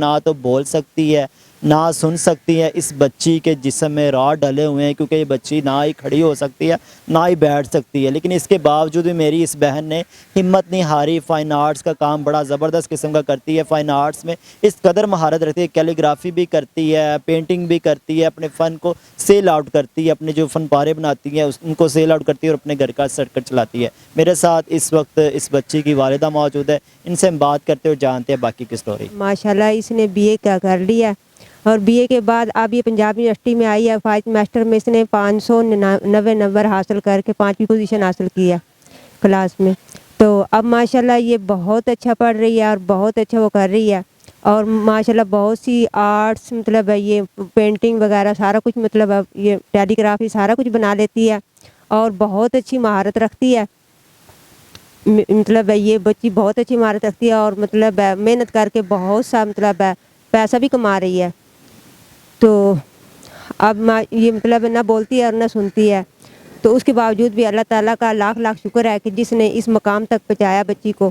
ना तो बोल सकती है ना सुन सकती है। इस बच्ची के जिस्म में रॉड डले हुए हैं क्योंकि ये बच्ची ना ही खड़ी हो सकती है ना ही बैठ सकती है, लेकिन इसके बावजूद भी मेरी इस बहन ने हिम्मत नहीं हारी। फ़ाइन आर्ट्स का काम बड़ा ज़बरदस्त किस्म का करती है। फ़ाइन आर्ट्स में इस कदर महारत रखती है, कैलीग्राफी भी करती है, पेंटिंग भी करती है, अपने फ़न को सेल आउट करती है, अपने जो फ़न पारे बनाती है उनको सेल आउट करती है और अपने घर का सर्कट चलाती है। मेरे साथ इस वक्त इस बच्ची की वालिदा मौजूद है, इनसे हम बात करते हुए जानते हैं बाकी की स्टोरी। माशाल्लाह इसने बीए का कर लिया और बीए के बाद अब ये पंजाब यूनिवर्सिटी में आई है। 5 सेमेस्टर में इसने 599 नंबर हासिल करके 5वीं पोजीशन हासिल की है क्लास में। तो अब माशाल्लाह ये बहुत अच्छा पढ़ रही है और बहुत अच्छा वो कर रही है। और माशाल्लाह बहुत सी आर्ट्स मतलब ये पेंटिंग वगैरह सारा कुछ मतलब अब ये कैलीग्राफी सारा कुछ बना लेती है और बहुत अच्छी महारत रखती है। मतलब ये बच्ची बहुत अच्छी महारत रखती है और मतलब मेहनत करके बहुत सा मतलब पैसा भी कमा रही है। तो अब ये मतलब ना बोलती है और ना सुनती है, तो उसके बावजूद भी अल्लाह ताला का लाख लाख शुक्र है कि जिसने इस मकाम तक पहुँचाया बच्ची को।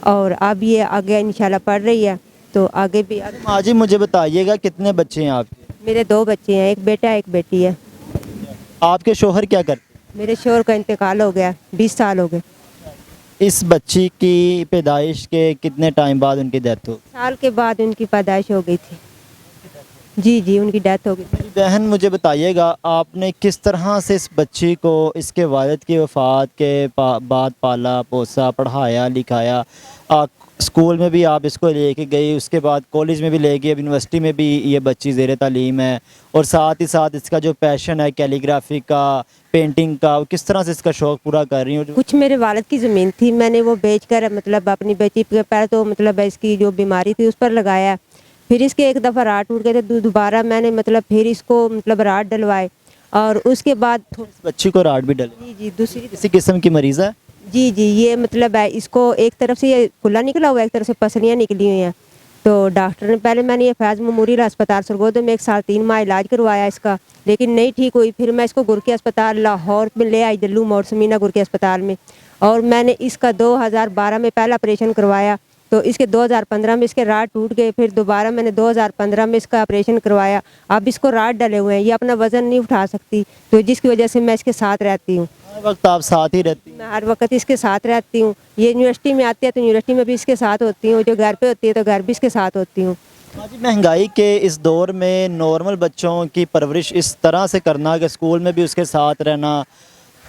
और अब ये आगे इंशाल्लाह पढ़ रही है, तो आगे भी हाँ जी, मुझे बताइएगा कितने बच्चे हैं आपके? मेरे 2 बच्चे हैं, एक बेटा एक बेटी है। आपके शोहर क्या करते मेरे शोहर का इंतकाल हो गया, 20 साल हो गए। हैं? इस बच्ची की पैदाइश के कितने टाइम बाद उनकी डेथ हो? साल के बाद उनकी पैदाइश हो गई थी। जी उनकी डेथ हो गई थी। मेरी बहन मुझे बताइएगा आपने किस तरह से इस बच्ची को इसके वालिद की वफ़ात के बाद पाला पोसा, पढ़ाया लिखाया। स्कूल में भी आप इसको लेके गई, उसके बाद कॉलेज में भी ले गई, अब यूनिवर्सिटी में भी ये बच्ची ज़ेर तालीम है, और साथ ही साथ इसका जो पैशन है कैलीग्राफी का, पेंटिंग का, वो किस तरह से इसका शौक़ पूरा कर रही हूँ? कुछ मेरे वालिद की ज़मीन थी, मैंने वो बेचकर मतलब अपनी बेटी के पहले तो मतलब इसकी जो बीमारी थी उस पर लगाया। फिर इसके एक दफ़ा राड टूट गए थे, दोबारा मैंने मतलब फिर इसको मतलब राड डलवाए और उसके बाद इस बच्ची को राड भी डले? जी दूसरी किसी किस्म की मरीज़ है? जी ये मतलब है इसको एक तरफ से ये खुला निकला हुआ है, एक तरफ से पसलियाँ निकली हुई हैं। तो डॉक्टर ने पहले मैंने ये फैज़ मेमोरियल अस्पताल सरगोदा में 1 साल 3 माह इलाज करवाया इसका, लेकिन नहीं ठीक हुई। फिर मैं इसको गुरके अस्पताल लाहौर में ले आई, जल्लू मोड़ समीना गुरके अस्पताल में, और मैंने इसका 2012 में पहला ऑपरेशन करवाया। तो इसके 2015 में इसके राड टूट गए, फिर दोबारा मैंने 2015 में इसका ऑपरेशन करवाया। अब इसको राड डले हुए हैं, ये अपना वज़न नहीं उठा सकती, तो जिसकी वजह से मैं इसके साथ रहती हूँ। हर वक्त आप साथ ही रहती हैं? मैं हर वक्त इसके साथ रहती हूँ। ये यूनिवर्सिटी में आती है तो यूनिवर्सिटी में भी इसके साथ होती हूँ, जो घर पे होती है तो घर भी इसके साथ होती हूँ। आज महंगाई के इस दौर में नॉर्मल बच्चों की परवरिश इस तरह से करना कि स्कूल में भी उसके साथ रहना,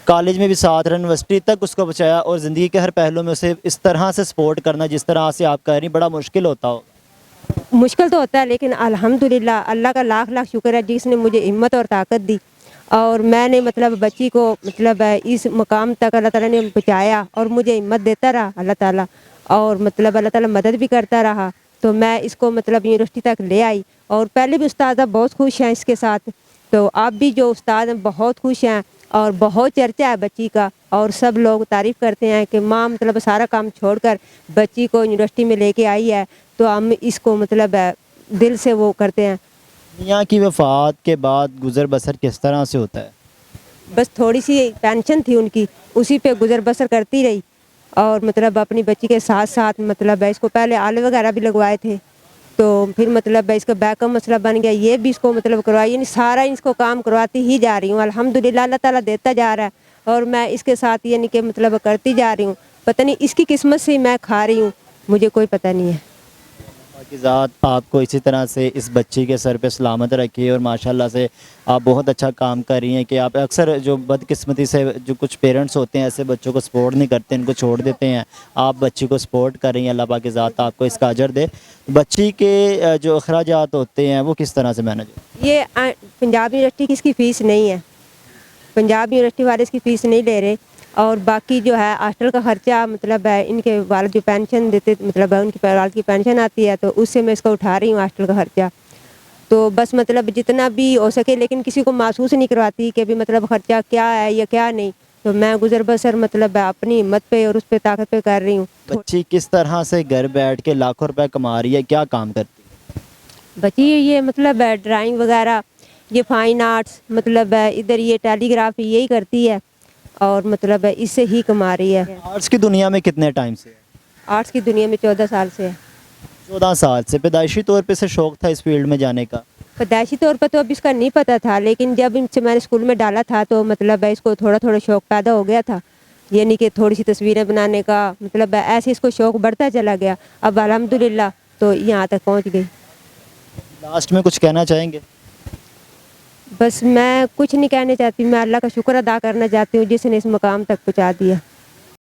कॉलेज में भी साथ रहना, यूनिवर्सिटी तक उसको बचाया, और ज़िंदगी के हर पहलू में उसे इस तरह से सपोर्ट करना जिस तरह से आप कह रही, बड़ा मुश्किल होता हो। मुश्किल तो होता है, लेकिन अल्हम्दुलिल्लाह अल्लाह का लाख लाख शुक्र है जिसने मुझे हिम्मत और ताकत दी और मैंने मतलब बच्ची को मतलब इस मुकाम तक अल्लाह ताला ने पहुँचाया और मुझे हिम्मत देता रहा अल्लाह ताला, और मतलब अल्लाह ताला मदद भी करता रहा। तो मैं इसको मतलब यूनिवर्सिटी तक ले आई और पहले भी उस्ताद बहुत खुश हैं इसके साथ, तो अब भी जो उस्ताद हैं बहुत खुश हैं और बहुत चर्चा है बच्ची का और सब लोग तारीफ़ करते हैं कि माँ मतलब सारा काम छोड़कर बच्ची को यूनिवर्सिटी में लेके आई है। तो हम इसको मतलब दिल से वो करते हैं। मियाँ की वफ़ात के बाद गुज़र बसर किस तरह से होता है? बस थोड़ी सी पेंशन थी उनकी, उसी पे गुजर बसर करती रही और मतलब अपनी बच्ची के साथ साथ मतलब इसको पहले आले वगैरह भी लगवाए थे, तो फिर मतलब इसका बैक का मसला बन गया, ये भी इसको मतलब करवाई, यानी सारा इसको काम करवाती ही जा रही हूँ। अल्हम्दुलिल्लाह अल्लाह ताला देता जा रहा है और मैं इसके साथ यानी कि मतलब करती जा रही हूँ। पता नहीं इसकी किस्मत से मैं खा रही हूँ, मुझे कोई पता नहीं है। की ज़ात आपको इसी तरह से इस बच्ची के सर पे सलामत रखी और माशाल्लाह से आप बहुत अच्छा काम कर रही हैं कि आप अक्सर जो बदकिस्मती से जो कुछ पेरेंट्स होते हैं ऐसे बच्चों को सपोर्ट नहीं करते, इनको छोड़ देते हैं, आप बच्ची को सपोर्ट कर रही हैं। अल्लाह पाक की ज़ात आपको इसका अजर दे। बच्ची के जो अखराजात होते हैं वो किस तरह से मैनेज? ये पंजाब यूनिवर्सिटी की इसकी फ़ीस नहीं है, पंजाब यूनिवर्सिटी वाले इसकी फ़ीस नहीं ले रहे, और बाकी जो है हॉस्टल का ख़र्चा मतलब है इनके वालिद जो पेंशन देते मतलब है उनकी वालिद की पेंशन आती है तो उससे मैं इसका उठा रही हूँ हॉस्टल का ख़र्चा। तो बस मतलब जितना भी हो सके, लेकिन किसी को महसूस नहीं करवाती कि भी मतलब ख़र्चा क्या है या क्या नहीं, तो मैं गुजर बसर मतलब अपनी हिम्मत पे और उस पर ताकत पे कर रही हूँ। बच्ची किस तरह से घर बैठ के लाखों रुपए कमा रही है, क्या काम करती है? बची ये मतलब ड्राइंग वगैरह, ये फ़ाइन आर्ट्स मतलब इधर ये टेलीग्राफी यही करती है और मतलब इससे ही कमा रही है। आर्ट्स की दुनिया में कितने टाइम से है? आर्ट्स की दुनिया में 14 साल से है। 14 साल से पैदाइशी तौर पे से शौक था इस फील्ड में जाने का? पैदाइशी तौर पर तो अब इसका नहीं पता था, लेकिन जब इनसे मैंने स्कूल में डाला था तो मतलब इसको थोड़ा थोड़ा शौक़ पैदा हो गया था, यानी कि थोड़ी सी तस्वीरें बनाने का, मतलब ऐसे इसको शौक़ बढ़ता चला गया। अब अल्हम्दुलिल्लाह तो यहाँ तक पहुँच गई। लास्ट में कुछ कहना चाहेंगे? बस मैं कुछ नहीं कहना चाहती, मैं अल्लाह का शुक्र अदा करना चाहती हूँ जिसने इस मुकाम तक पहुँचा दिया।